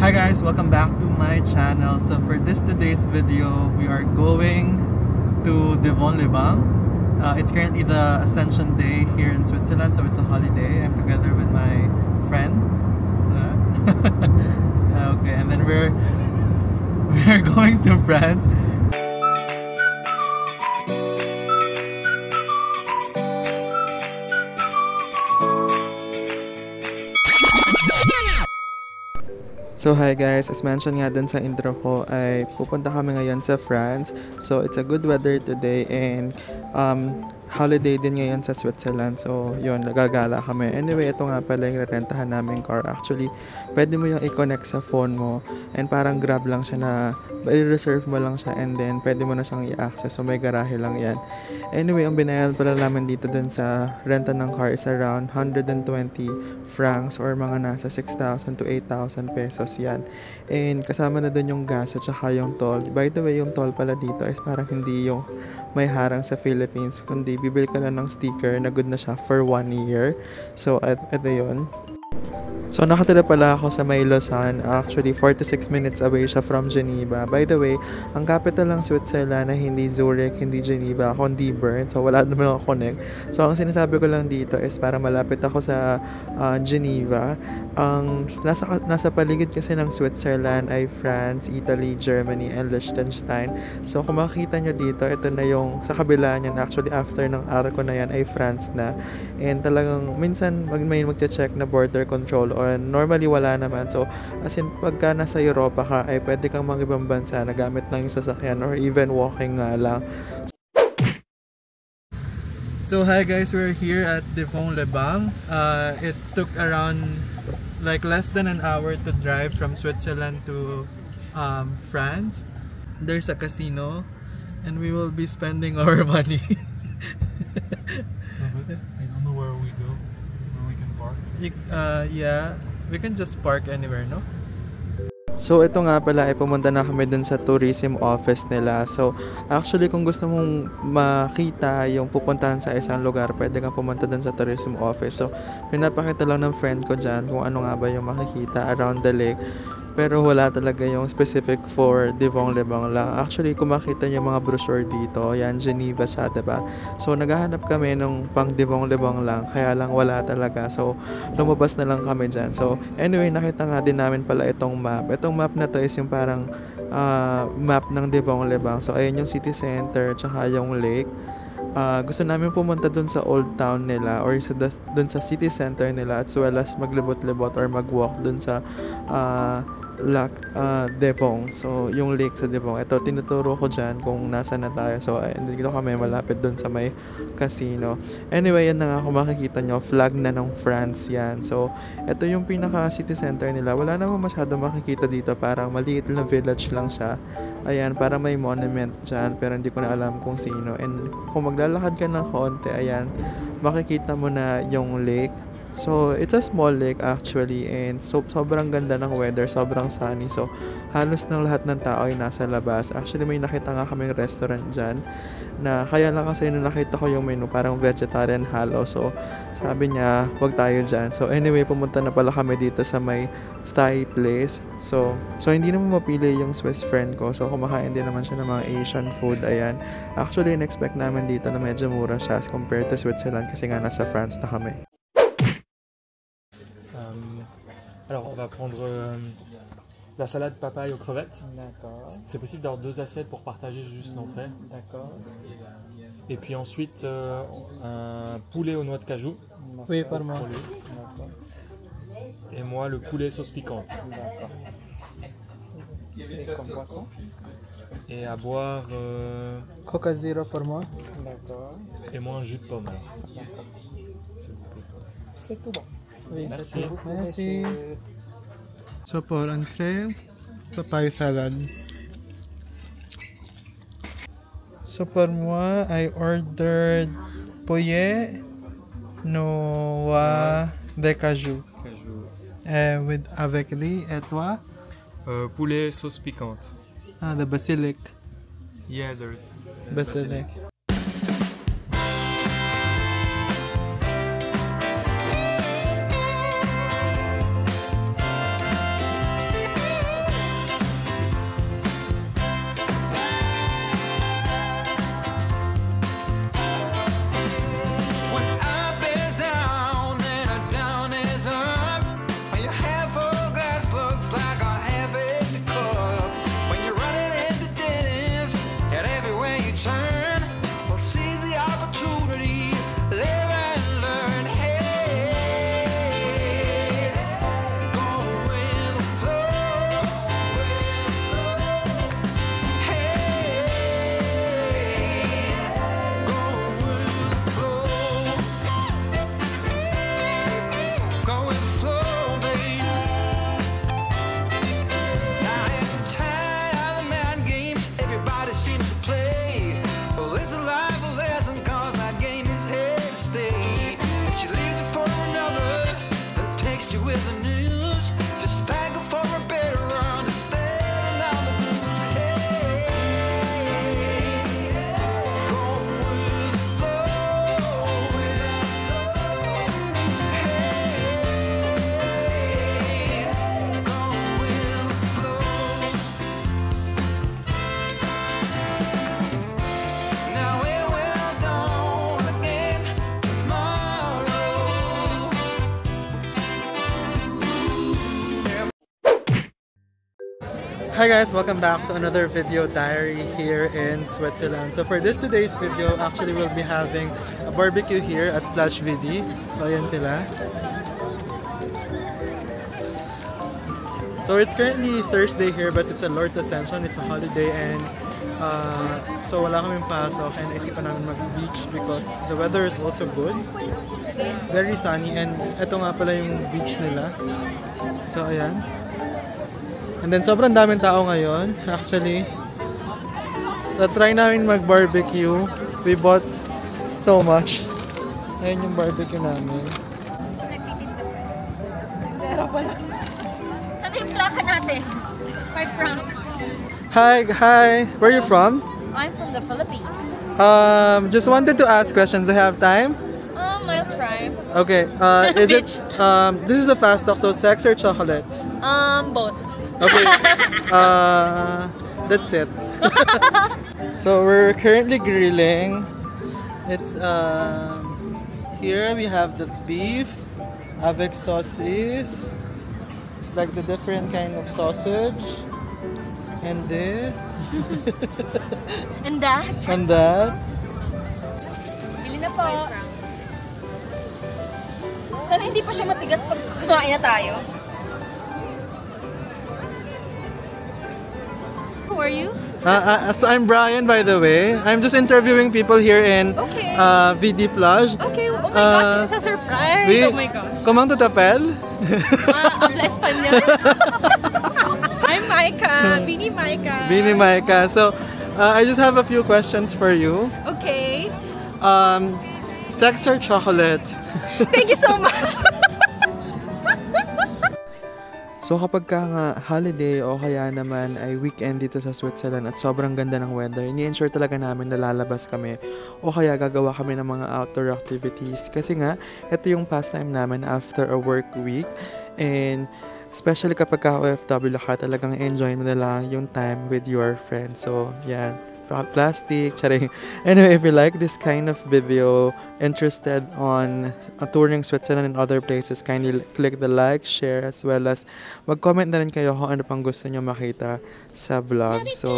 Hi guys, welcome back to my channel. So for today's video, we are going to Devon-les-Bains. It's currently the Ascension Day here in Switzerland, so it's a holiday. I'm together with my friend. Okay, and then we're going to France. So hi guys, as mentioned nga dun sa intro ko ay pupunta kami ngayon sa France. So it's a good weather today and holiday din ngayon sa Switzerland. So yun, nagagala kami. Anyway, ito nga pala yung rentahan namin car. Actually, pwede mo yung i-connect sa phone mo and parang grab lang siya na i-reserve mo lang siya and then pwede mo na siyang i-access. So may garahe lang yan. Anyway, ang binayad pala namin dito dun sa renta ng car is around 120 francs or mga nasa 6,000 to 8,000 pesos yan. And kasama na dun yung gas at saka yung toll. By the way, yung toll pala dito is parang hindi yung may harang sa Philippines, kundi bibili ka lang ng sticker na good na siya for 1 year. So, ito yun. So, nakatira pala ako sa may Lausanne. Actually, 46 minutes away siya from Geneva. By the way, ang capital ng Switzerland na hindi Zurich, hindi Geneva, kundi Bern. So, wala naman ako connect. So, ang sinasabi ko lang dito is para malapit ako sa Geneva. Nasa paligid kasi ng Switzerland ay France, Italy, Germany, and Liechtenstein. So, kung makikita nyo dito, ito na yung sa kabila niyan. Actually, after ng arko na yan ay France na. And talagang minsan may magche-check na border control or normally wala naman. So, as in, pagka nasa Europa ka, ay pwede kang mag-ibang bansa na gamit lang yung sasakyan or even walking nga lang. So, hi guys, we're here at Devon-les-Bains. It took around like less than an hour to drive from Switzerland to France. There's a casino and we will be spending our money. I don't know where we go, where we can park. Yeah, we can just park anywhere, no? So ito nga pala ay pumunta na kami dun sa tourism office nila. So actually kung gusto mong makita yung pupuntahan sa isang lugar, pwede kang pumunta dun sa tourism office. So pinapakita lang ng friend ko dyan kung ano nga ba yung makikita around the lake. Pero wala talaga yung specific for Devon-les-Bains lang. Actually, kung makita niyo mga brochure dito, yan, Geneva siya, diba? So, naghahanap kami ng pang Devon-les-Bains lang, kaya lang wala talaga. So, lumabas na lang kami dyan. So, anyway, nakita nga din namin pala itong map. Itong map na to is yung parang map ng Devon-les-Bains. So, ayun yung city center, tsaka yung lake. Gusto namin pumunta dun sa old town nila or dun sa city center nila as well as maglibot-libot or magwalk dun sa Devon. So, yung lake sa Devon. Ito, tinuturo ko dyan kung nasa na tayo. So, dito kami malapit dun sa may casino. Anyway, yan na nga kung makikita nyo. Flag na ng France yan. So, ito yung pinaka-city center nila. Wala naman masyado makikita dito. Parang maliit na village lang siya. Ayan, para may monument dyan. Pero hindi ko na alam kung sino. And kung maglalakad ka ng konti, ayan, makikita mo na yung lake. So, it's a small lake actually and sobrang ganda ng weather, sobrang sunny. So, halos ng lahat ng tao ay nasa labas. Actually, may nakita nga kaming restaurant dyan na kaya lang kasi nung nakita ko yung menu, parang vegetarian halo. So, sabi niya, wag tayo dyan. So, anyway, pumunta na pala kami dito sa may Thai place. So hindi naman mapili yung Swiss friend ko. So, kumakain din naman siya ng mga Asian food. Ayan. Actually, in-expect namin dito na medyo mura siya as compared to Switzerland kasi nga nasa France na kami. Alors, on va prendre la salade papaye aux crevettes. D'accord. C'est possible d'avoir 2 assiettes pour partager juste l'entrée. D'accord. Et puis ensuite, un poulet aux noix de cajou. Oui, par moi. D'accord. Et moi, le poulet sauce piquante. D'accord. Et comme poisson? Et à boire... Coca Zero pour moi. D'accord. Et moi, un jus de pomme. D'accord. S'il vous plaît. C'est tout bon. Oui, Merci. Merci. So pour entrée, papaya salad. So pour moi, I ordered poulet noix de cajou. Avec riz et toi? Poulet sauce piquante. The basilic. Yeah, there's Basilic. Hi guys, welcome back to another video diary here in Switzerland. So for today's video, actually we'll be having a barbecue here at Plage Vidi. So ayan sila. So it's currently Thursday here, but it's a Lord's Ascension. It's a holiday and so wala kaming pasok and naisipan namin mag-beach because the weather is also good. Very sunny and ito nga pala yung beach nila. So ayan. And then sobrang daming tao ngayon. Actually, try namin mag-barbecue. We bought so much. Ayan yung barbecue namin. Saan yung plaka natin? 5 francs. Hi. Where are you from? I'm from the Philippines. Just wanted to ask questions. Do you have time? I'll try. Okay. Is it? This is a fast talk. So sex or chocolates? Both. Okay. That's it. So we're currently grilling. It's here we have the beef avec sauces, like the different kind of sausage, and this, And that? and that. Bili na po. Sana hindi pa siya matigas pag kumain na tayo. Who are you? So I'm Brian, by the way. I'm just interviewing people here in Okay. VD Plage. Okay, oh my gosh, it's a surprise! Oui. Oh my gosh. Comment tu t'appelles? Habla español? I'm Maika, Bini Maika. Bini Maika. So I just have a few questions for you. Okay. Sex or chocolate? Thank you so much. So kapag ka nga holiday o kaya naman ay weekend dito sa Switzerland at sobrang ganda ng weather, ini-ensure talaga namin na lalabas kami o kaya gagawa kami ng mga outdoor activities. Kasi nga, ito yung pastime namin after a work week. And especially kapag ka OFW ka, talagang enjoy mo nila yung time with your friends. So, yan. Plastic, charing. Anyway, if you like this kind of video, interested on touring Switzerland and other places, kindly click the like, share, as well as mag-comment na rin kayo kung ano pang gusto nyo makita sa vlog. So,